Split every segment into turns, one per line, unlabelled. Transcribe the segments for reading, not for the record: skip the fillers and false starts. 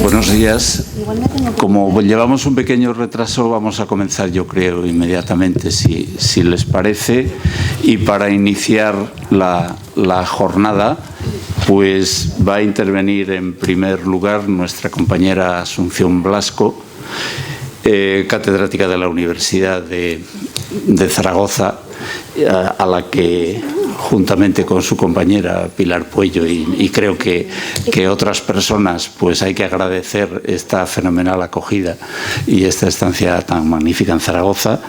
Buenos días. Como llevamos un pequeño retraso, vamos a comenzar, yo creo, inmediatamente, si les parece. Y para iniciar la jornada, pues va a intervenir en primer lugar nuestra compañera Asunción Blasco, catedrática de la Universidad de Zaragoza, a la que, juntamente con su compañera Pilar Puello y creo que otras personas, pues hay que agradecer esta fenomenal acogida y esta estancia tan magnífica en Zaragoza,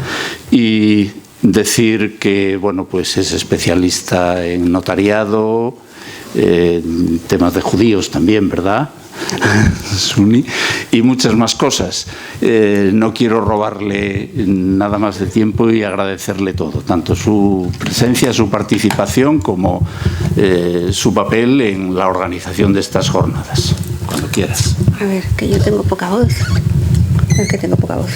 y decir que, bueno, pues es especialista en notariado, temas de judíos también, ¿verdad? Suni, y muchas más cosas. No quiero robarle nada más de tiempo y agradecerle todo, tanto su presencia, su participación, como su papel en la organización de estas jornadas. Cuando quieras.
A ver, que yo tengo poca voz. Es que tengo poca voz.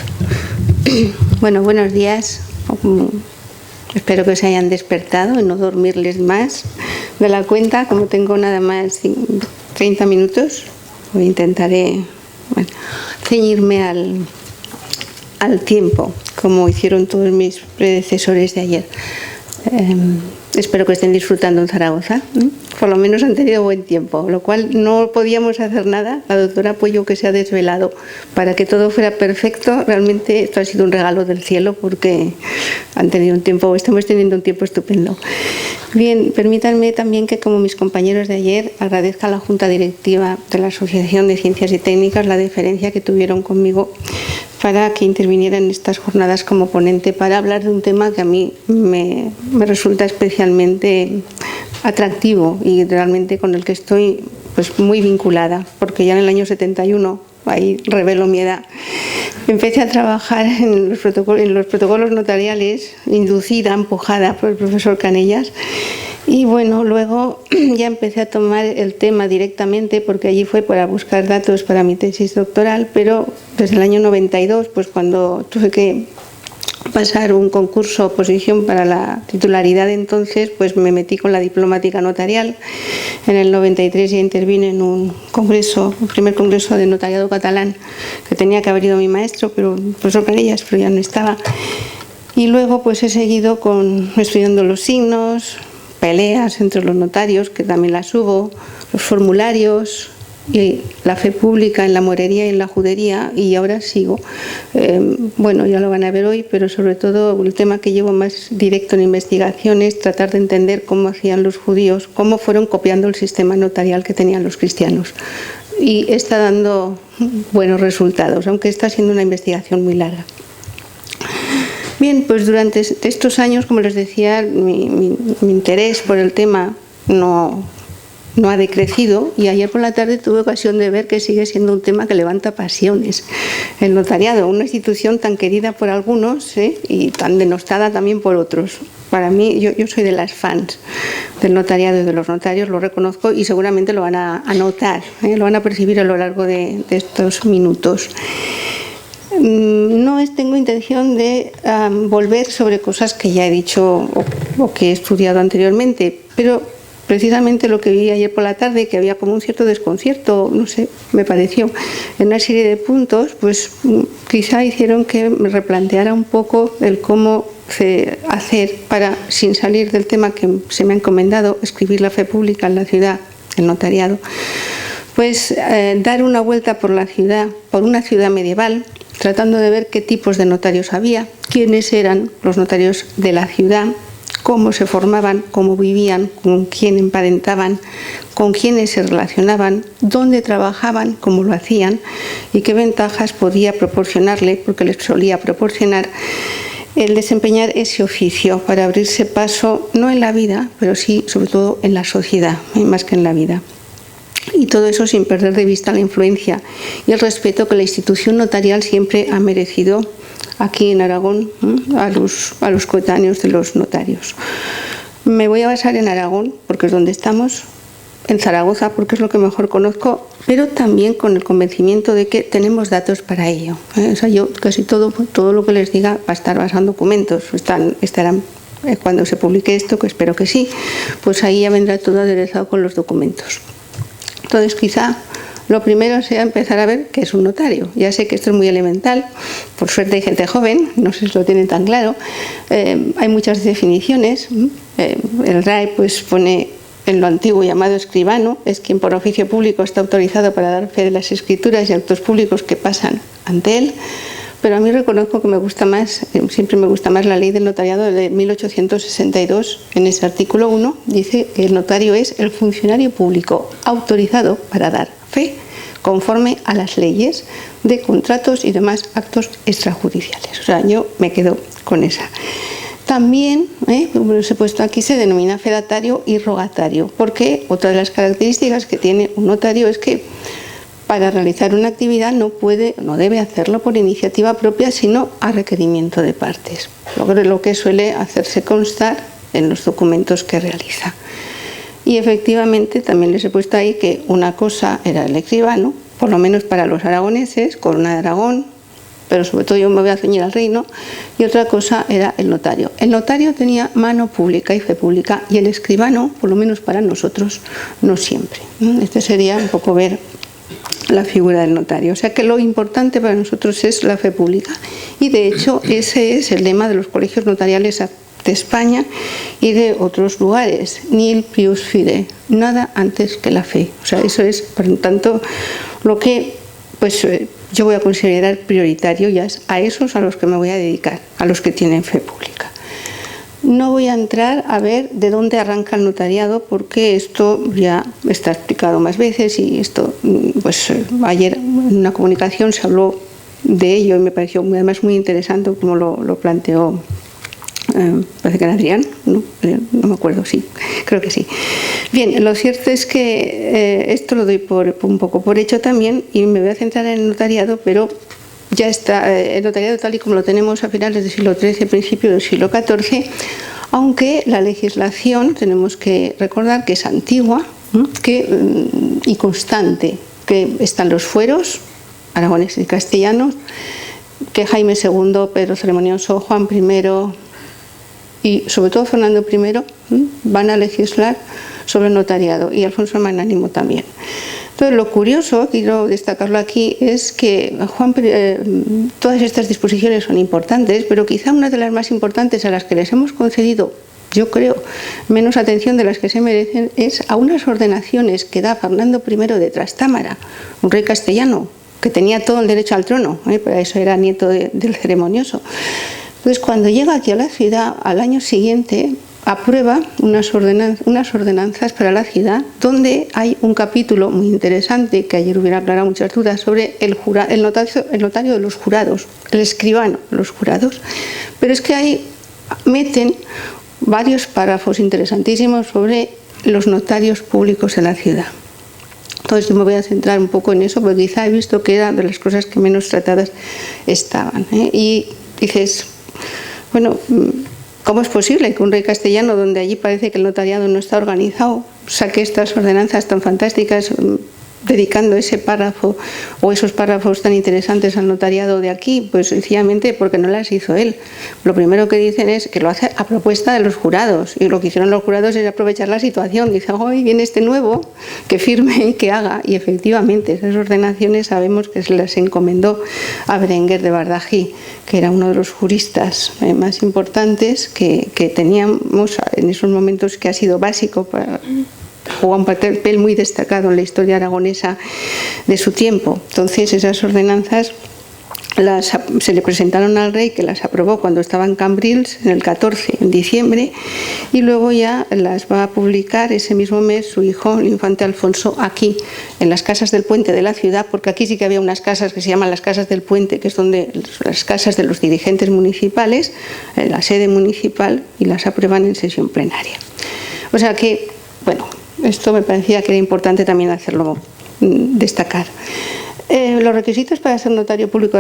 Bueno, buenos días. Espero que se hayan despertado y no dormirles más de la cuenta. Como tengo nada más 30 minutos, hoy intentaré ceñirme al tiempo, como hicieron todos mis predecesores de ayer. Espero que estén disfrutando en Zaragoza. Por lo menos han tenido buen tiempo, lo cual no podíamos hacer nada. La doctora Puello, que se ha desvelado para que todo fuera perfecto, realmente esto ha sido un regalo del cielo, porque han tenido un tiempo, estamos teniendo un tiempo estupendo. Bien, permítanme también que, como mis compañeros de ayer, agradezca a la Junta Directiva de la Asociación de Ciencias y Técnicas la deferencia que tuvieron conmigo para que interviniera en estas jornadas como ponente, para hablar de un tema que a mí me resulta especialmente atractivo y realmente con el que estoy pues muy vinculada, porque ya en el año 71, ahí revelo mi edad, empecé a trabajar en los protocolos notariales, inducida, empujada por el profesor Canellas. Y bueno, luego ya empecé a tomar el tema directamente, porque allí fue para buscar datos para mi tesis doctoral, pero desde el año 92, pues cuando tuve que pasar un concurso oposición para la titularidad, entonces pues me metí con la diplomática notarial. En el 93 ya intervine en un congreso, el primer congreso de notariado catalán, que tenía que haber ido mi maestro, pero el profesor Canellas, pero ya no estaba. Y luego pues he seguido estudiando los signos, peleas entre los notarios, que también las hubo, los formularios y la fe pública en la morería y en la judería, y ahora sigo. Bueno, ya lo van a ver hoy, pero sobre todo el tema que llevo más directo en investigación es tratar de entender cómo hacían los judíos, cómo fueron copiando el sistema notarial que tenían los cristianos. Y está dando buenos resultados, aunque está siendo una investigación muy larga. Bien, pues durante estos años, como les decía, mi interés por el tema no ha decrecido, y ayer por la tarde tuve ocasión de ver que sigue siendo un tema que levanta pasiones. El notariado, una institución tan querida por algunos, y tan denostada también por otros. Para mí, yo soy de las fans del notariado y de los notarios, lo reconozco, y seguramente lo van a notar, lo van a percibir a lo largo de estos minutos. No tengo intención de volver sobre cosas que ya he dicho o que he estudiado anteriormente, pero precisamente lo que vi ayer por la tarde, que había como un cierto desconcierto, no sé, me pareció, en una serie de puntos, pues quizá hicieron que me replanteara un poco el cómo hacer para, sin salir del tema que se me ha encomendado, escribir la fe pública en la ciudad, el notariado, pues dar una vuelta por la ciudad, por una ciudad medieval, tratando de ver qué tipos de notarios había, quiénes eran los notarios de la ciudad, cómo se formaban, cómo vivían, con quién emparentaban, con quiénes se relacionaban, dónde trabajaban, cómo lo hacían y qué ventajas podía proporcionarle, porque les solía proporcionar, el desempeñar ese oficio para abrirse paso, no en la vida, pero sí, sobre todo, en la sociedad, más que en la vida. Y todo eso sin perder de vista la influencia y el respeto que la institución notarial siempre ha merecido aquí en Aragón a los coetáneos de los notarios. Me voy a basar en Aragón, porque es donde estamos, en Zaragoza, porque es lo que mejor conozco, pero también con el convencimiento de que tenemos datos para ello. O sea, yo casi todo lo que les diga va a estar basado en documentos, estarán cuando se publique esto, que espero que sí, pues ahí ya vendrá todo aderezado con los documentos. Entonces, quizá lo primero sea empezar a ver qué es un notario. Ya sé que esto es muy elemental, por suerte hay gente joven, no sé si lo tienen tan claro. Hay muchas definiciones. El RAE pues pone en lo antiguo llamado escribano, es quien por oficio público está autorizado para dar fe de las escrituras y actos públicos que pasan ante él. Pero a mí reconozco que me gusta más, siempre me gusta más la ley del notariado de 1862. En ese artículo 1 dice que el notario es el funcionario público autorizado para dar fe conforme a las leyes de contratos y demás actos extrajudiciales. O sea, yo me quedo con esa. También, como os he puesto aquí, se denomina fedatario y rogatario, porque otra de las características que tiene un notario es que para realizar una actividad no debe hacerlo por iniciativa propia, sino a requerimiento de partes, lo que suele hacerse constar en los documentos que realiza. Y efectivamente también les he puesto ahí que una cosa era el escribano, por lo menos para los aragoneses, Corona de Aragón, pero sobre todo yo me voy a ceñir al reino, y otra cosa era el notario. El notario tenía mano pública y fe pública, y el escribano, por lo menos para nosotros, no siempre. Este sería un poco ver la figura del notario. O sea que lo importante para nosotros es la fe pública, y de hecho ese es el lema de los colegios notariales de España y de otros lugares: nil pius fide, nada antes que la fe. O sea, eso es, por lo tanto, lo que pues yo voy a considerar prioritario, y es a esos a los que me voy a dedicar, a los que tienen fe pública. No voy a entrar a ver de dónde arranca el notariado, porque esto ya está explicado más veces, y esto, pues ayer en una comunicación se habló de ello y me pareció además muy interesante como lo planteó. Parece que era Adrián, no me acuerdo, sí, creo que sí. Bien, lo cierto es que esto lo doy un poco por hecho también, y me voy a centrar en el notariado, pero ya está el notariado tal y como lo tenemos a finales del siglo XIII, principios del siglo XIV, aunque la legislación tenemos que recordar que es antigua y constante, que están los fueros aragoneses y castellanos, que Jaime II, Pedro Ceremonioso, Juan I y sobre todo Fernando I van a legislar sobre el notariado, y Alfonso el Magnánimo también. Entonces, lo curioso, quiero destacarlo aquí, es que todas estas disposiciones son importantes, pero quizá una de las más importantes a las que les hemos concedido, yo creo, menos atención de las que se merecen, es a unas ordenaciones que da Fernando I de Trastámara, un rey castellano que tenía todo el derecho al trono, para eso era nieto del Ceremonioso. Entonces, cuando llega aquí a la ciudad, al año siguiente, aprueba unas ordenanzas para la ciudad, donde hay un capítulo muy interesante, que ayer hubiera aclarado muchas dudas, sobre el notario de los jurados, el escribano de los jurados. Pero es que ahí meten varios párrafos interesantísimos sobre los notarios públicos en la ciudad. Entonces yo me voy a centrar un poco en eso, porque quizá he visto que era de las cosas que menos tratadas estaban. Y dices, bueno, ¿cómo es posible que un rey castellano, donde allí parece que el notariado no está organizado, saque estas ordenanzas tan fantásticas, dedicando ese párrafo o esos párrafos tan interesantes al notariado de aquí? Pues sencillamente porque no las hizo él. Lo primero que dicen es que lo hace a propuesta de los jurados, y lo que hicieron los jurados es aprovechar la situación. Dicen, hoy viene este nuevo, que firme y que haga. Y efectivamente esas ordenaciones sabemos que se las encomendó a Berenguer de Bardají, que era uno de los juristas más importantes que teníamos en esos momentos, que ha sido básico para jugó un papel muy destacado en la historia aragonesa de su tiempo. Entonces esas ordenanzas se le presentaron al rey, que las aprobó cuando estaba en Cambrils en el 14, en diciembre, y luego ya las va a publicar ese mismo mes su hijo, el infante Alfonso, aquí en las casas del puente de la ciudad, porque aquí sí que había unas casas que se llaman las casas del puente, que es donde las casas de los dirigentes municipales, la sede municipal, y las aprueban en sesión plenaria. O sea que, bueno, esto me parecía que era importante también hacerlo destacar. Los requisitos para ser notario público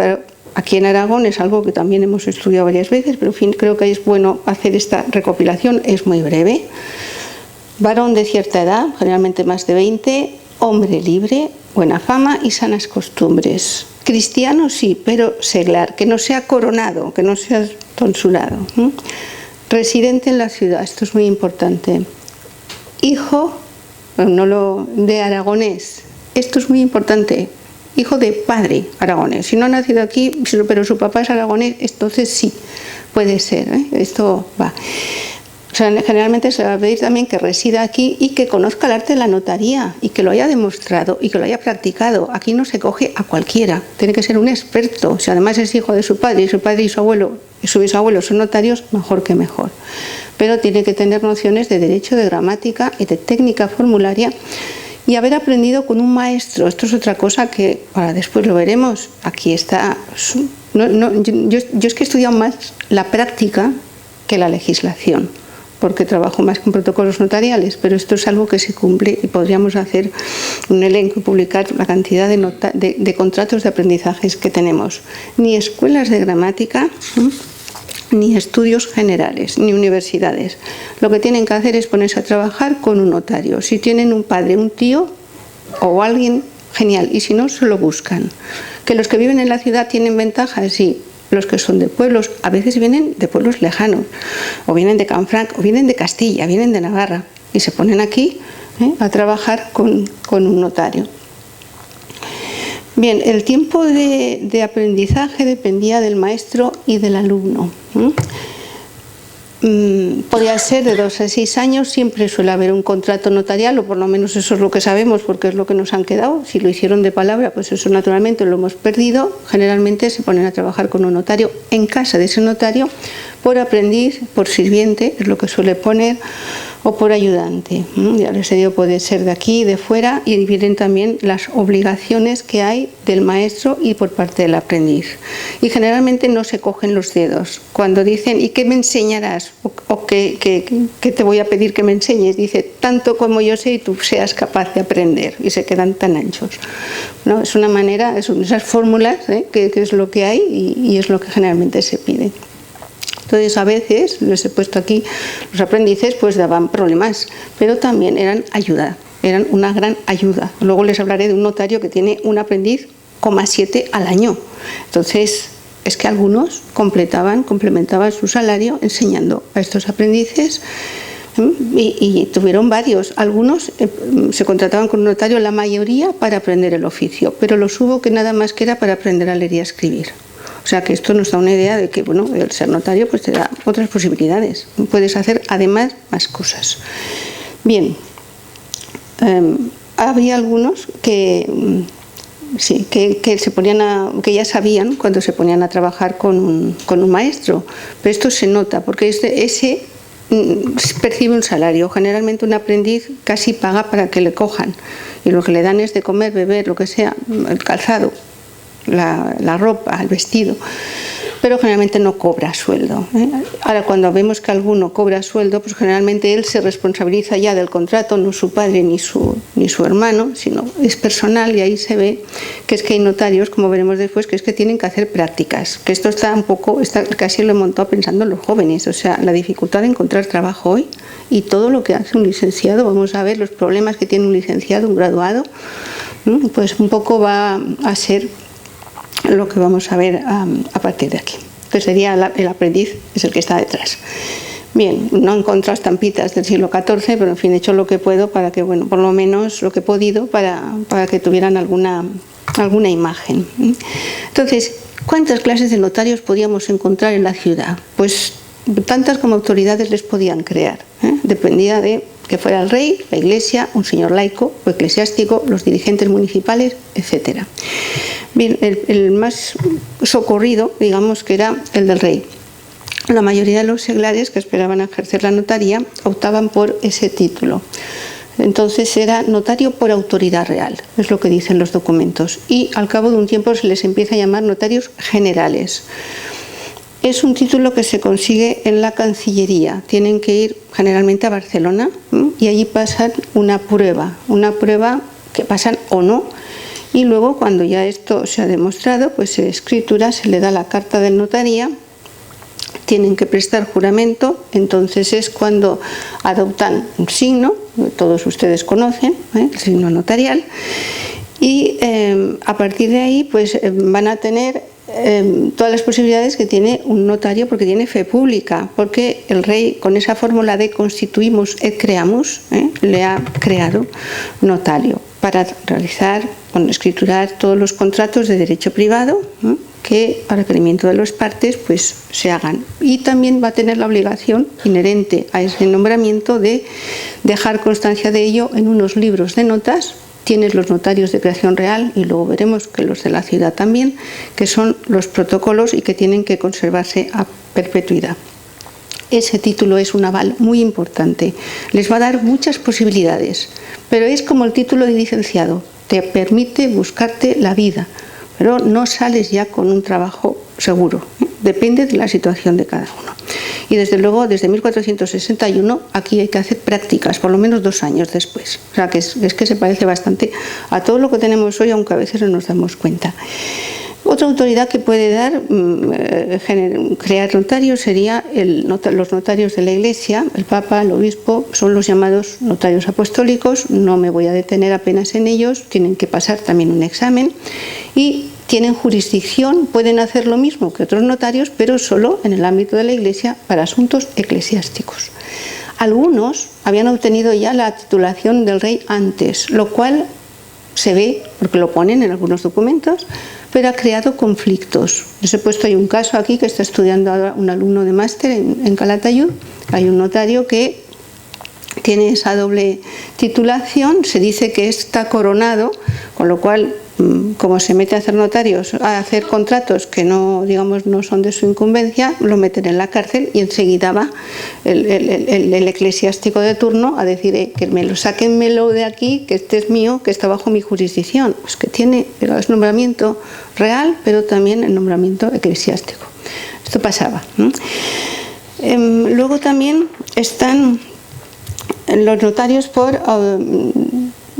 aquí en Aragón es algo que también hemos estudiado varias veces, pero en fin, creo que es bueno hacer esta recopilación. Es muy breve. Varón de cierta edad, generalmente más de 20, hombre libre, buena fama y sanas costumbres. Cristiano sí, pero seglar, que no sea coronado, que no sea tonsurado. Residente en la ciudad, esto es muy importante. Hijo de aragonés, Esto es muy importante. Hijo de padre aragonés. Si no ha nacido aquí, pero su papá es aragonés, entonces sí, puede ser. Esto va. O sea, generalmente se va a pedir también que resida aquí y que conozca el arte de la notaría y que lo haya demostrado y que lo haya practicado. Aquí no se coge a cualquiera, tiene que ser un experto. Si además es hijo de su padre y su abuelo y su bisabuelo son notarios, mejor que mejor. Pero tiene que tener nociones de derecho, de gramática y de técnica formularia y haber aprendido con un maestro. Esto es otra cosa que para después lo veremos. Aquí está. Yo es que he estudiado más la práctica que la legislación, porque trabajo más con protocolos notariales, pero esto es algo que se cumple y podríamos hacer un elenco y publicar la cantidad de contratos de aprendizajes que tenemos. Ni escuelas de gramática, ni estudios generales, ni universidades. Lo que tienen que hacer es ponerse a trabajar con un notario. Si tienen un padre, un tío o alguien, genial, y si no, se lo buscan. Que los que viven en la ciudad tienen ventajas, sí. Los que son de pueblos, a veces vienen de pueblos lejanos, o vienen de Canfranc, o vienen de Castilla, vienen de Navarra, y se ponen aquí a trabajar con un notario. Bien, el tiempo de aprendizaje dependía del maestro y del alumno. Podía ser de 2 a 6 años, siempre suele haber un contrato notarial, o por lo menos eso es lo que sabemos porque es lo que nos han quedado. Si lo hicieron de palabra, pues eso naturalmente lo hemos perdido. Generalmente se ponen a trabajar con un notario en casa de ese notario por aprendiz, por sirviente, es lo que suele poner, o por ayudante. Ya les he dicho, puede ser de aquí, de fuera, y vienen también las obligaciones que hay del maestro y por parte del aprendiz. Y generalmente no se cogen los dedos. Cuando dicen, ¿y qué me enseñarás? O ¿qué te voy a pedir que me enseñes? Dice, tanto como yo sé y tú seas capaz de aprender. Y se quedan tan anchos. ¿No? Es una manera, esas fórmulas, que es lo que hay y es lo que generalmente se pide. Entonces, a veces, les he puesto aquí, los aprendices pues daban problemas, pero también eran ayuda, eran una gran ayuda. Luego les hablaré de un notario que tiene un aprendiz 0,7 al año. Entonces, es que algunos complementaban su salario enseñando a estos aprendices y tuvieron varios. Algunos se contrataban con un notario, la mayoría para aprender el oficio, pero los hubo que nada más que era para aprender a leer y a escribir. O sea que esto nos da una idea de que, bueno, el ser notario pues te da otras posibilidades. Puedes hacer además más cosas. Bien, había algunos que se ponían que ya sabían cuando se ponían a trabajar con un maestro, pero esto se nota porque ese percibe un salario. Generalmente un aprendiz casi paga para que le cojan y lo que le dan es de comer, beber, lo que sea, el calzado, la ropa, el vestido, pero generalmente no cobra sueldo. Ahora, cuando vemos que alguno cobra sueldo, pues generalmente él se responsabiliza ya del contrato, no su padre ni su hermano, sino es personal, y ahí se ve que es que hay notarios, como veremos después, que es que tienen que hacer prácticas, que esto casi lo he montado pensando en los jóvenes, o sea, la dificultad de encontrar trabajo hoy y todo lo que hace un licenciado. Vamos a ver los problemas que tiene un licenciado, un graduado, pues un poco va a ser lo que vamos a ver a partir de aquí, que sería el aprendiz, es el que está detrás. Bien, no he encontrado estampitas del siglo XIV, pero en fin, he hecho lo que puedo para que, bueno, por lo menos lo que he podido para que tuvieran alguna imagen. Entonces, ¿cuántas clases de notarios podíamos encontrar en la ciudad? Pues tantas como autoridades les podían crear. Dependía de que fuera el rey, la iglesia, un señor laico o eclesiástico, los dirigentes municipales, etc. Bien, el más socorrido, digamos, que era el del rey. La mayoría de los seglares que esperaban ejercer la notaría optaban por ese título. Entonces era notario por autoridad real, es lo que dicen los documentos. Y al cabo de un tiempo se les empieza a llamar notarios generales. Es un título que se consigue en la Cancillería. Tienen que ir generalmente a Barcelona y allí pasan una prueba que pasan o no. Y luego, cuando ya esto se ha demostrado, pues se escritura, se le da la carta de notaría, tienen que prestar juramento, entonces es cuando adoptan un signo, todos ustedes conocen, el signo notarial, y a partir de ahí pues van a tener todas las posibilidades que tiene un notario, porque tiene fe pública, porque el rey con esa fórmula de constituimos et creamus le ha creado notario. para realizar, escriturar todos los contratos de derecho privado, ¿no?, que a requerimiento de las partes pues se hagan. Y también va a tener la obligación inherente a ese nombramiento de dejar constancia de ello en unos libros de notas. Tienes los notarios de creación real y luego veremos que los de la ciudad también, que son los protocolos y que tienen que conservarse a perpetuidad. Ese título es un aval muy importante, les va a dar muchas posibilidades, pero es como el título de licenciado, te permite buscarte la vida, pero no sales ya con un trabajo seguro, depende de la situación de cada uno. Y desde luego, desde 1461, aquí hay que hacer prácticas, por lo menos 2 años después. O sea, que es que se parece bastante a todo lo que tenemos hoy, aunque a veces no nos damos cuenta. Otra autoridad que puede dar, crear notarios, sería los notarios de la Iglesia. El Papa, el Obispo, son los llamados notarios apostólicos. No me voy a detener apenas en ellos, tienen que pasar también un examen y tienen jurisdicción, pueden hacer lo mismo que otros notarios, pero solo en el ámbito de la Iglesia para asuntos eclesiásticos. Algunos habían obtenido ya la titulación del rey antes, lo cual se ve, porque lo ponen en algunos documentos, pero ha creado conflictos. Les he puesto ahí un caso aquí que está estudiando ahora un alumno de máster en Calatayud. Hay un notario que tiene esa doble titulación, se dice que está coronado, con lo cual, como se mete a hacer notarios, a hacer contratos que no, digamos, no son de su incumbencia, lo meten en la cárcel y enseguida va el eclesiástico de turno a decir que sáquenmelo de aquí, que este es mío, que está bajo mi jurisdicción. Pues que tiene el nombramiento real, pero también el nombramiento eclesiástico. Esto pasaba, ¿no? Luego también están los notarios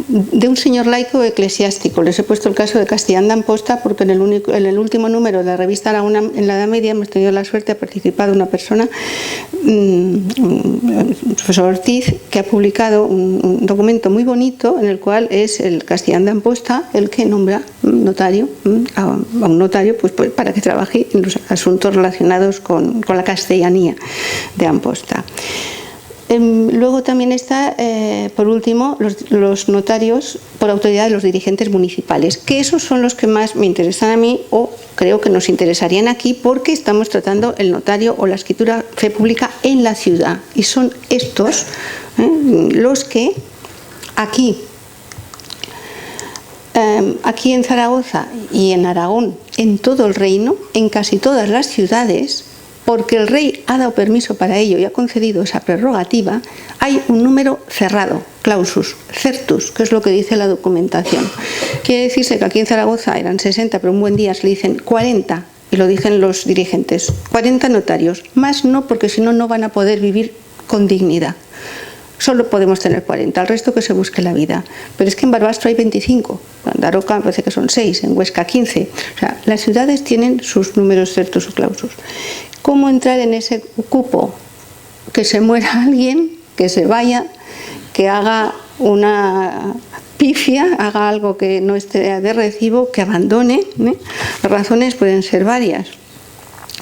de un señor laico eclesiástico. Les he puesto el caso de Castellán de Amposta porque en el último número de la revista Aragona en la Edad Media hemos tenido la suerte de participar una persona, el profesor Ortiz, que ha publicado un documento muy bonito en el cual es el Castellán de Amposta el que nombra notario a un notario pues para que trabaje en los asuntos relacionados con la castellanía de Amposta. Luego también está, por último, los notarios por autoridad de los dirigentes municipales, que esos son los que más me interesan a mí o creo que nos interesarían aquí porque estamos tratando el notario o la escritura fe pública en la ciudad. Y son estos los que aquí en Zaragoza y en Aragón, en todo el reino, en casi todas las ciudades, porque el rey ha dado permiso para ello y ha concedido esa prerrogativa, hay un número cerrado, clausus, certus, que es lo que dice la documentación. Quiere decirse que aquí en Zaragoza eran 60, pero un buen día se le dicen 40, y lo dicen los dirigentes, 40 notarios, más no, porque si no, no van a poder vivir con dignidad. Solo podemos tener 40, el resto que se busque la vida. Pero es que en Barbastro hay 25, en Daroca me parece que son 6, en Huesca 15. O sea, las ciudades tienen sus números certus o clausus. ¿Cómo entrar en ese cupo? Que se muera alguien, que se vaya, que haga una pifia, haga algo que no esté de recibo, que abandone. Las razones pueden ser varias.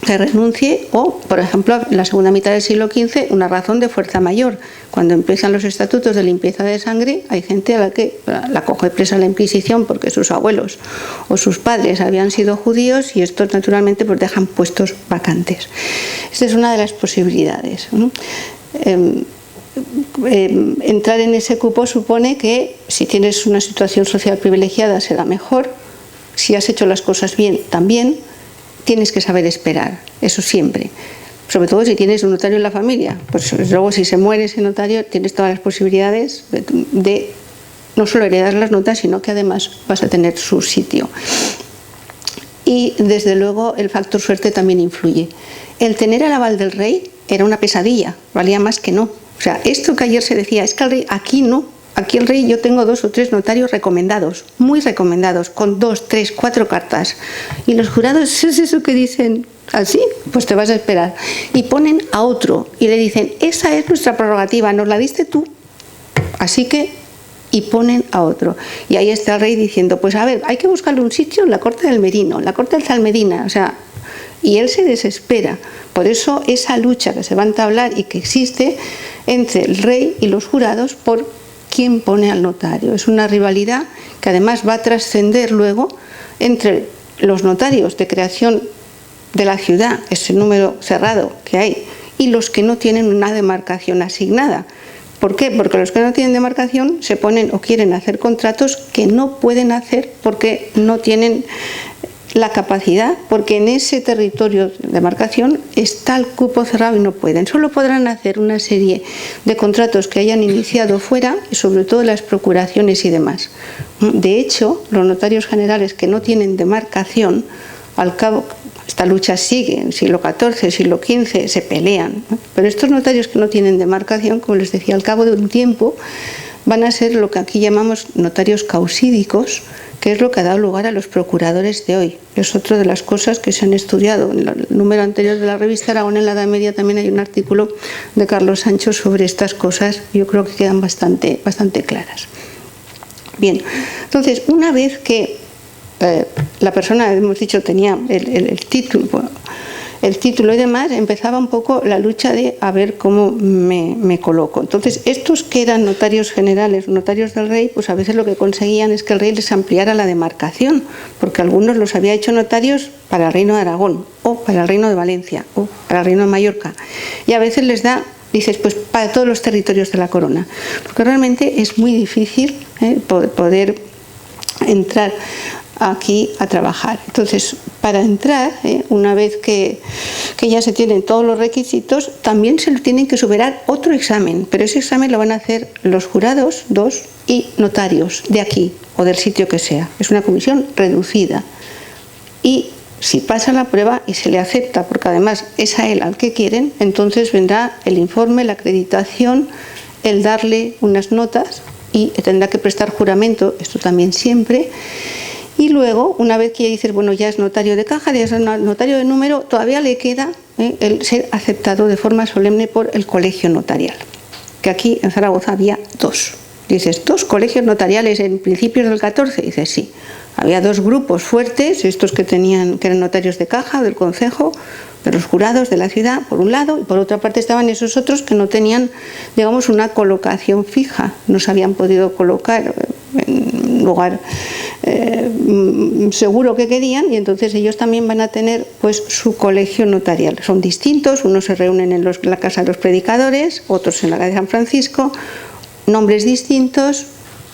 Que renuncie o, por ejemplo, en la segunda mitad del siglo XV, una razón de fuerza mayor. Cuando empiezan los estatutos de limpieza de sangre, hay gente a la que la coge presa la Inquisición porque sus abuelos o sus padres habían sido judíos y estos naturalmente pues dejan puestos vacantes. Esta es una de las posibilidades, ¿no? Entrar en ese cupo supone que si tienes una situación social privilegiada será mejor, si has hecho las cosas bien también. Tienes que saber esperar, eso siempre. Sobre todo si tienes un notario en la familia. Pues luego si se muere ese notario tienes todas las posibilidades de no solo heredar las notas, sino que además vas a tener su sitio. Y desde luego el factor suerte también influye. El tener el aval del rey era una pesadilla, valía más que no. O sea, esto que ayer se decía, es que el rey aquí no. Aquí el rey, yo tengo 2 o 3 notarios recomendados, muy recomendados, con 2, 3, 4 cartas. Y los jurados, ¿es eso que dicen? ¿Así? Pues te vas a esperar. Y ponen a otro y le dicen, esa es nuestra prerrogativa, nos la diste tú. Así que, y ponen a otro. Y ahí está el rey diciendo, pues a ver, hay que buscarle un sitio en la corte del Merino, en la corte del Zalmedina, o sea, y él se desespera. Por eso esa lucha que se va a entablar y que existe entre el rey y los jurados por quién pone al notario. Es una rivalidad que además va a trascender luego entre los notarios de creación de la ciudad, ese número cerrado que hay, y los que no tienen una demarcación asignada. ¿Por qué? Porque los que no tienen demarcación se ponen o quieren hacer contratos que no pueden hacer porque no tienen la capacidad, porque en ese territorio de demarcación está el cupo cerrado y no pueden. Solo podrán hacer una serie de contratos que hayan iniciado fuera y sobre todo las procuraciones y demás. De hecho, los notarios generales que no tienen demarcación, al cabo, esta lucha sigue, en siglo XIV, siglo XV, se pelean, ¿no? Pero estos notarios que no tienen demarcación, como les decía, al cabo de un tiempo van a ser lo que aquí llamamos notarios causídicos, que es lo que ha dado lugar a los procuradores de hoy. Es otra de las cosas que se han estudiado. En el número anterior de la revista Aragón en la Edad Media también hay un artículo de Carlos Sancho sobre estas cosas. Yo creo que quedan bastante claras. Bien, entonces, una vez que la persona, hemos dicho, tenía el título y demás, empezaba un poco la lucha de a ver cómo me coloco. Entonces, estos que eran notarios generales, notarios del rey, pues a veces lo que conseguían es que el rey les ampliara la demarcación, porque algunos los había hecho notarios para el reino de Aragón, o para el reino de Valencia, o para el reino de Mallorca. Y a veces les da, dices, pues para todos los territorios de la corona, porque realmente es muy difícil poder entrar aquí a trabajar. Entonces, para entrar, una vez que ya se tienen todos los requisitos, también se tienen que superar otro examen, pero ese examen lo van a hacer los jurados, 2, y notarios de aquí o del sitio que sea. Es una comisión reducida. Y si pasa la prueba y se le acepta, porque además es a él al que quieren, entonces vendrá el informe, la acreditación, el darle unas notas y tendrá que prestar juramento, esto también siempre. Y luego, una vez que ya dices, bueno, ya es notario de caja, ya es notario de número, todavía le queda el ser aceptado de forma solemne por el colegio notarial. Que aquí en Zaragoza había 2. Dices, 2 colegios notariales en principios del XIV. Dices, sí. Había 2 grupos fuertes, estos que eran notarios de caja, del concejo, de los jurados de la ciudad, por un lado, y por otra parte estaban esos otros que no tenían, digamos, una colocación fija, no se habían podido colocar en un lugar seguro que querían, y entonces ellos también van a tener pues su colegio notarial. Son distintos, unos se reúnen en la casa de los predicadores, otros en la de San Francisco, nombres distintos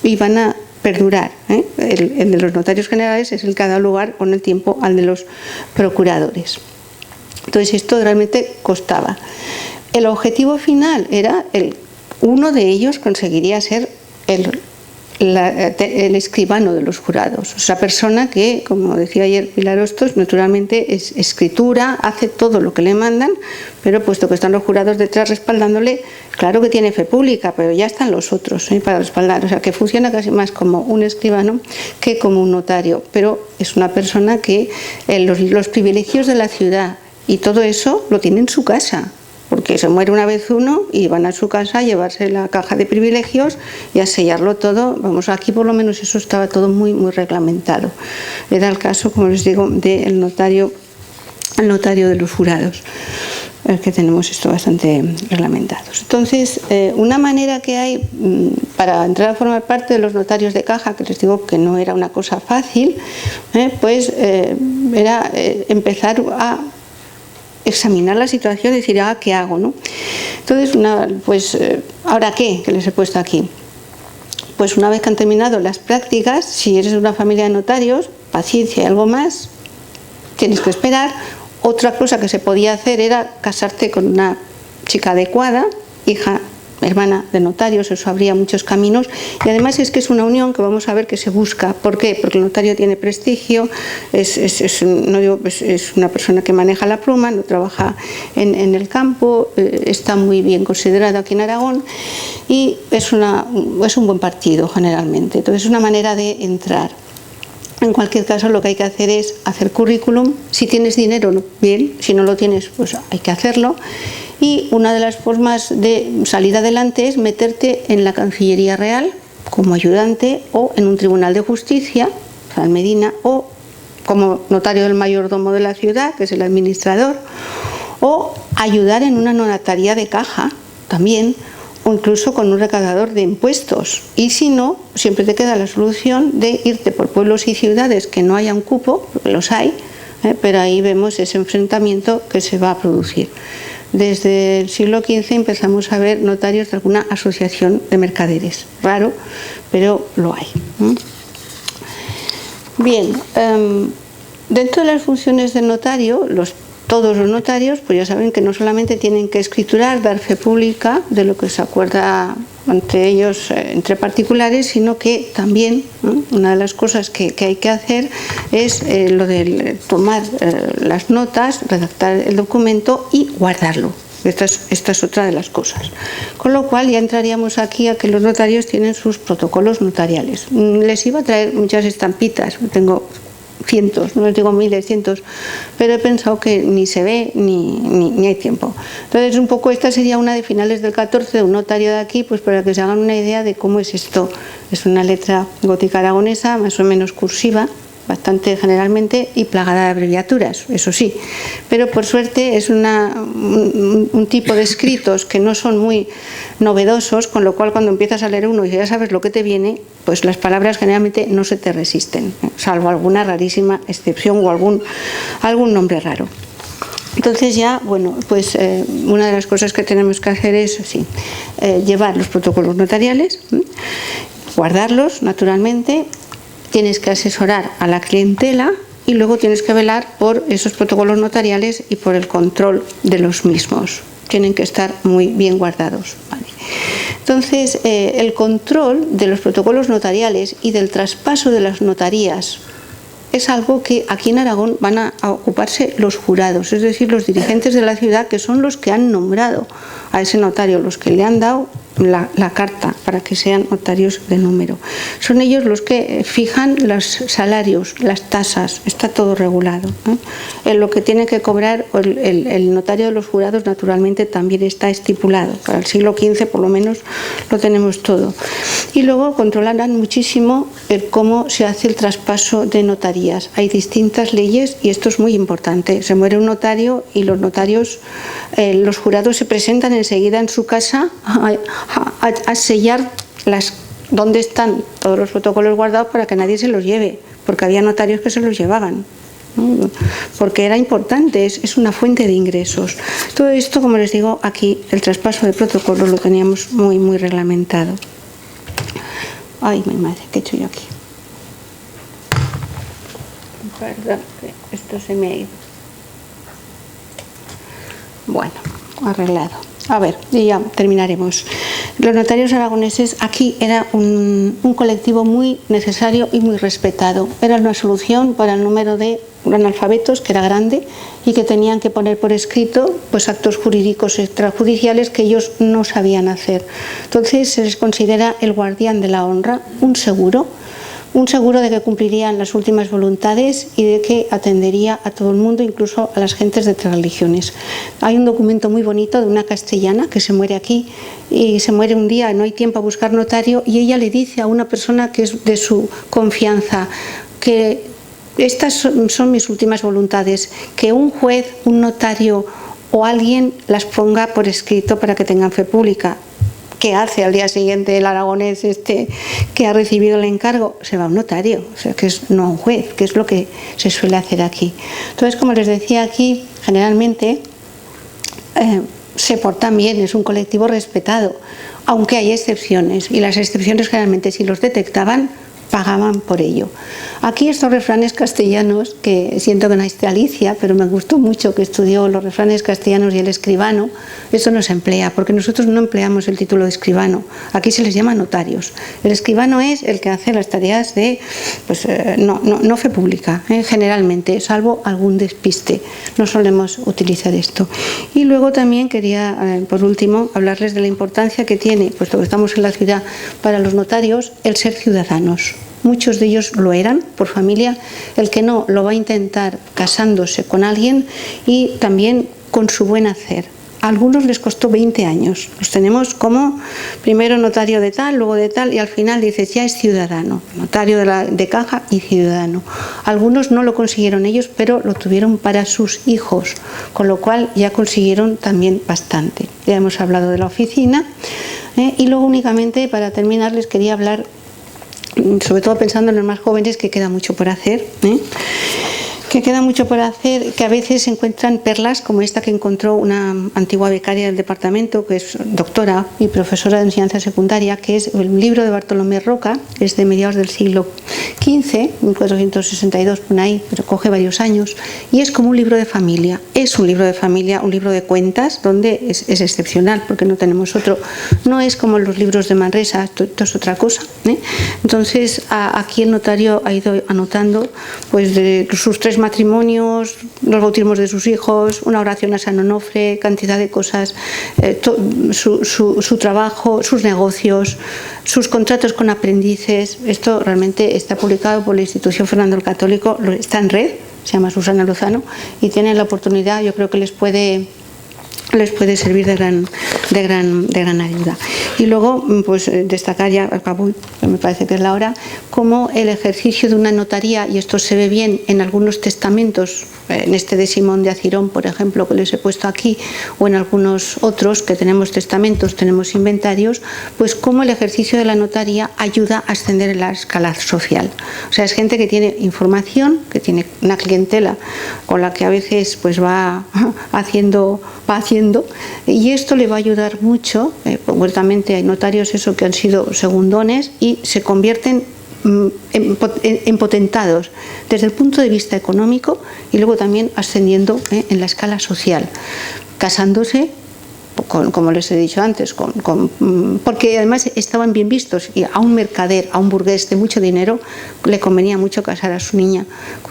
y van a perdurar. El de los notarios generales es el que ha dado lugar con el tiempo al de los procuradores. Entonces esto realmente costaba. El objetivo final era uno de ellos conseguiría ser el escribano de los jurados, esa persona que, como decía ayer Pilar Hostos, naturalmente es escritura, hace todo lo que le mandan, pero puesto que están los jurados detrás respaldándole, claro que tiene fe pública, pero ya están los otros para respaldar, o sea que funciona casi más como un escribano que como un notario, pero es una persona que los privilegios de la ciudad y todo eso lo tiene en su casa, porque se muere una vez uno y van a su casa a llevarse la caja de privilegios y a sellarlo todo. Vamos, aquí por lo menos eso estaba todo muy reglamentado. Era el caso, como les digo, del notario de los jurados, el que tenemos esto bastante reglamentados. Entonces, una manera que hay para entrar a formar parte de los notarios de caja, que les digo que no era una cosa fácil, pues era empezar a examinar la situación y decir, ¿qué hago? ¿No? Entonces, ¿ahora qué? Que les he puesto aquí. Pues una vez que han terminado las prácticas, si eres de una familia de notarios, paciencia y algo más, tienes que esperar. Otra cosa que se podía hacer era casarte con una chica adecuada, hija, hermana de notarios, eso abría muchos caminos, y además es que es una unión que vamos a ver que se busca. ¿Por qué? Porque el notario tiene prestigio, es una persona que maneja la pluma, no trabaja en el campo, está muy bien considerado aquí en Aragón y es un buen partido generalmente. Entonces es una manera de entrar. En cualquier caso, lo que hay que hacer es hacer currículum. Si tienes dinero, bien, si no lo tienes, pues hay que hacerlo. Y una de las formas de salir adelante es meterte en la Cancillería Real como ayudante o en un tribunal de justicia, San Medina, o como notario del mayordomo de la ciudad, que es el administrador, o ayudar en una notariedad de caja también, o incluso con un recaudador de impuestos. Y si no, siempre te queda la solución de irte por pueblos y ciudades que no haya un cupo, porque los hay, pero ahí vemos ese enfrentamiento que se va a producir. Desde el siglo XV empezamos a ver notarios de alguna asociación de mercaderes. Raro, pero lo hay. Bien, dentro de las funciones del notario, todos los notarios, pues ya saben que no solamente tienen que escriturar, dar fe pública de lo que se acuerda entre ellos, entre particulares, sino que también una de las cosas que hay que hacer es lo de tomar las notas, redactar el documento y guardarlo. Esta es otra de las cosas. Con lo cual ya entraríamos aquí a que los notarios tienen sus protocolos notariales. Les iba a traer muchas estampitas, tengo cientos, no les digo miles, cientos, pero he pensado que ni se ve ni hay tiempo. Entonces un poco esta sería una de finales del 14 de un notario de aquí, pues para que se hagan una idea de cómo es esto. Es una letra gótica aragonesa, más o menos cursiva, bastante generalmente, y plagada de abreviaturas, eso sí, pero por suerte es un tipo de escritos que no son muy novedosos, con lo cual cuando empiezas a leer uno y ya sabes lo que te viene, pues las palabras generalmente no se te resisten, salvo alguna rarísima excepción o algún nombre raro. Entonces ya, bueno, pues una de las cosas que tenemos que hacer es sí, llevar los protocolos notariales, guardarlos naturalmente. Tienes que asesorar a la clientela y luego tienes que velar por esos protocolos notariales y por el control de los mismos. Tienen que estar muy bien guardados. ¿Vale? Entonces, el control de los protocolos notariales y del traspaso de las notarías es algo que aquí en Aragón van a ocuparse los jurados, es decir, los dirigentes de la ciudad, que son los que han nombrado a ese notario, los que le han dado la carta para que sean notarios de número. Son ellos los que fijan los salarios, las tasas, está todo regulado. En lo que tiene que cobrar el notario de los jurados naturalmente también está estipulado. Para el siglo XV por lo menos lo tenemos todo. Y luego controlarán muchísimo cómo se hace el traspaso de notarías. Hay distintas leyes y esto es muy importante. Se muere un notario y los notarios, los jurados se presentan enseguida en su casa a sellar donde están todos los protocolos guardados para que nadie se los lleve, porque había notarios que se los llevaban, ¿no? Porque era importante, es una fuente de ingresos. Todo esto, como les digo, aquí el traspaso de protocolos lo teníamos muy, muy reglamentado. Ay, mi madre, ¿qué he hecho yo aquí? Perdón, que esto se me ha ido. Bueno, arreglado. A ver, y ya terminaremos. Los notarios aragoneses aquí era un colectivo muy necesario y muy respetado. Era una solución para el número de analfabetos, que era grande, y que tenían que poner por escrito pues actos jurídicos extrajudiciales que ellos no sabían hacer. Entonces se les considera el guardián de la honra, un seguro de que cumplirían las últimas voluntades y de que atendería a todo el mundo, incluso a las gentes de otras religiones. Hay un documento muy bonito de una castellana que se muere aquí y se muere un día, no hay tiempo a buscar notario, y ella le dice a una persona que es de su confianza que estas son mis últimas voluntades, que un juez, un notario o alguien las ponga por escrito para que tengan fe pública. ¿Qué hace al día siguiente el aragonés que ha recibido el encargo? Se va a un notario, o sea, no a un juez, que es lo que se suele hacer aquí. Entonces, como les decía aquí, generalmente se portan bien, es un colectivo respetado, aunque hay excepciones, y las excepciones generalmente, si los detectaban, pagaban por ello. Aquí estos refranes castellanos, que siento que no está Alicia, pero me gustó mucho que estudió los refranes castellanos y el escribano, eso no se emplea, porque nosotros no empleamos el título de escribano, aquí se les llama notarios. El escribano es el que hace las tareas de, pues no fe pública, generalmente, salvo algún despiste, no solemos utilizar esto. Y luego también quería, por último, hablarles de la importancia que tiene, puesto que estamos en la ciudad, para los notarios, el ser ciudadanos. Muchos de ellos lo eran por familia, el que no lo va a intentar casándose con alguien y también con su buen hacer. A algunos les costó 20 años, los tenemos como primero notario de tal, luego de tal, y al final dices ya es ciudadano, notario de caja y ciudadano. Algunos no lo consiguieron ellos, pero lo tuvieron para sus hijos, con lo cual ya consiguieron también bastante. Ya hemos hablado de la oficina. Y luego únicamente, para terminar, les quería hablar, sobre todo pensando en los más jóvenes, que queda mucho por hacer, que queda mucho por hacer, que a veces se encuentran perlas como esta que encontró una antigua becaria del departamento, que es doctora y profesora de enseñanza secundaria, que es el libro de Bartolomé Roca, que es de mediados del siglo XV, 1462, pone ahí, pero coge varios años, y es como un libro de familia. Es un libro de familia, un libro de cuentas, donde es excepcional, porque no tenemos otro. No es como los libros de Manresa, esto es otra cosa. Entonces, aquí el notario ha ido anotando pues de sus 3 matrimonios, los bautismos de sus hijos, una oración a San Onofre, cantidad de cosas, su trabajo, sus negocios, sus contratos con aprendices. Esto realmente está publicado por la institución Fernando el Católico, está en red, se llama Susana Lozano, y tienen la oportunidad, yo creo que les puede servir de gran ayuda. Y luego, pues destacar, ya acabo, me parece que es la hora, cómo el ejercicio de una notaría, y esto se ve bien en algunos testamentos, en este de Simón de Acirón, por ejemplo, que les he puesto aquí, o en algunos otros que tenemos testamentos, tenemos inventarios, pues cómo el ejercicio de la notaría ayuda a ascender en la escala social. O sea, es gente que tiene información, que tiene una clientela con la que a veces pues va haciendo, y esto le va a ayudar mucho. Concretamente hay notarios eso que han sido segundones y se convierten en potentados desde el punto de vista económico y luego también ascendiendo en la escala social, casándose como les he dicho antes, porque además estaban bien vistos, y a un mercader, a un burgués de mucho dinero, le convenía mucho casar a su niña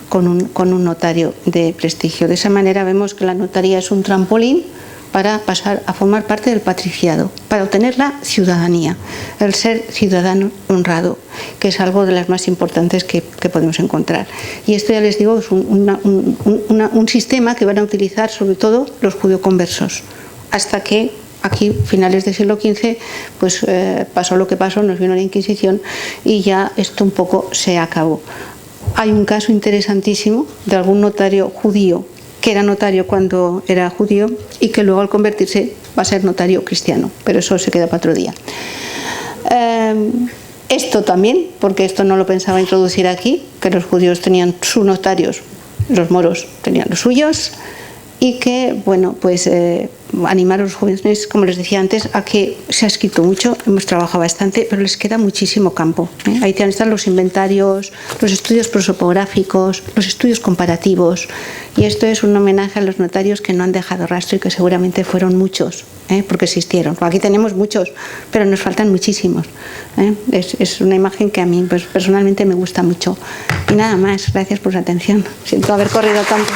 con un notario de prestigio. De esa manera vemos que la notaría es un trampolín para pasar a formar parte del patriciado, para obtener la ciudadanía, el ser ciudadano honrado, que es algo de las más importantes que podemos encontrar. Y esto, ya les digo, es un sistema que van a utilizar sobre todo los judeoconversos, hasta que aquí, finales del siglo XV, pues pasó lo que pasó, nos vino la Inquisición y ya esto un poco se acabó. Hay un caso interesantísimo de algún notario judío que era notario cuando era judío y que luego al convertirse va a ser notario cristiano, pero eso se queda para otro día. Esto también, porque esto no lo pensaba introducir aquí, que los judíos tenían sus notarios, los moros tenían los suyos, y que, bueno, pues animar a los jóvenes, como les decía antes, a que se ha escrito mucho, hemos trabajado bastante, pero les queda muchísimo campo. Ahí están los inventarios, los estudios prosopográficos, los estudios comparativos, y esto es un homenaje a los notarios que no han dejado rastro y que seguramente fueron muchos, porque existieron. Aquí tenemos muchos, pero nos faltan muchísimos. Es una imagen que a mí pues, personalmente me gusta mucho. Y nada más, gracias por su atención. Siento haber corrido tanto.